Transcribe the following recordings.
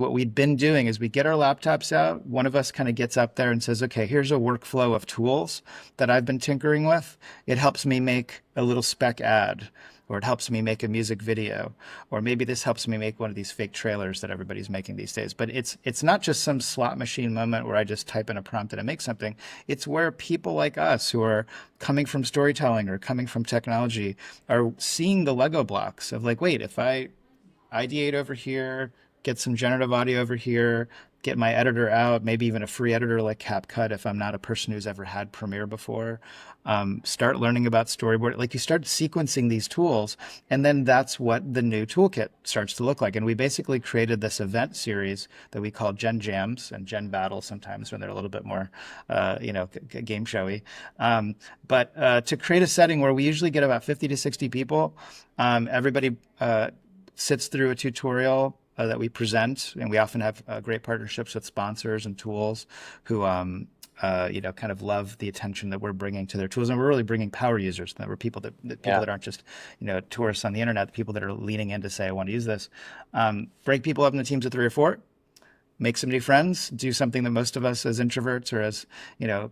What we'd been doing is we get our laptops out. One of us kind of gets up there and says, okay, here's a workflow of tools that I've been tinkering with. It helps me make a little spec ad, or it helps me make a music video, or maybe this helps me make one of these fake trailers that everybody's making these days. But it's not just some slot machine moment where I just type in a prompt and I make something. It's where people like us who are coming from storytelling or coming from technology are seeing the Lego blocks of like, wait, if I ideate over here, get some generative audio over here, get my editor out, maybe even a free editor like CapCut if I'm not a person who's ever had Premiere before. Start learning about storyboard. Like you start sequencing these tools, and then that's what the new toolkit starts to look like. And we basically created this event series that we call Gen Jams and Gen Battles sometimes when they're a little bit more, game showy. But to create a setting where we usually get about 50 to 60 people, everybody sits through a tutorial that we present, and we often have great partnerships with sponsors and tools who, kind of love the attention that we're bringing to their tools, and we're really bringing power users. That we're people Yeah. that aren't just tourists on the internet, people that are leaning in to say, I want to use this. Break people up into teams of 3 or 4, make some new friends, do something that most of us as introverts or as,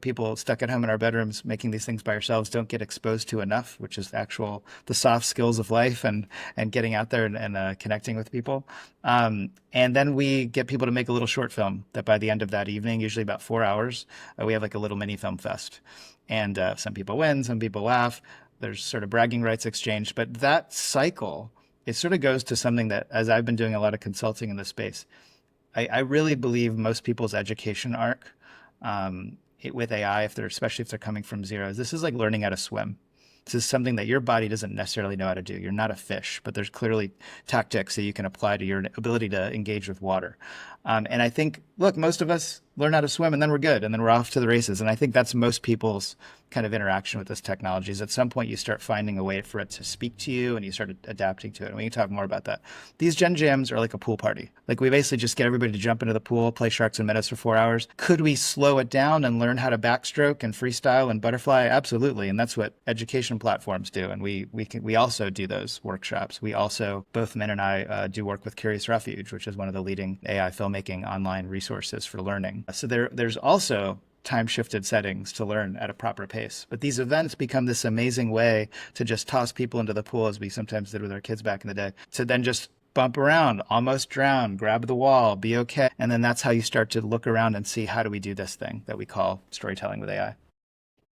people stuck at home in our bedrooms making these things by ourselves don't get exposed to enough, which is the soft skills of life and getting out there and connecting with people. And then we get people to make a little short film that by the end of that evening, usually about 4 hours, we have like a little mini film fest. And some people win, some people laugh. There's sort of bragging rights exchanged, but that cycle, it sort of goes to something that, as I've been doing a lot of consulting in this space, I really believe most people's education arc with AI, especially if they're coming from zero, this is like learning how to swim. This is something that your body doesn't necessarily know how to do. You're not a fish, but there's clearly tactics that you can apply to your ability to engage with water. And I think, look, most of us learn how to swim and then we're good and then we're off to the races. And I think that's most people's kind of interaction with this technology is at some point you start finding a way for it to speak to you and you start adapting to it. And we can talk more about that. These Gen Jams are like a pool party. Like we basically just get everybody to jump into the pool, play sharks and minnows for 4 hours. Could we slow it down and learn how to backstroke and freestyle and butterfly? Absolutely. And that's what education platforms do. And we also do those workshops. We also, both Min and I, do work with Curious Refuge, which is one of the leading AI filmmaking online resources for learning. So there's also time shifted settings to learn at a proper pace. But these events become this amazing way to just toss people into the pool, as we sometimes did with our kids back in the day, to then just bump around, almost drown, grab the wall, be okay. And then that's how you start to look around and see, how do we do this thing that we call storytelling with AI?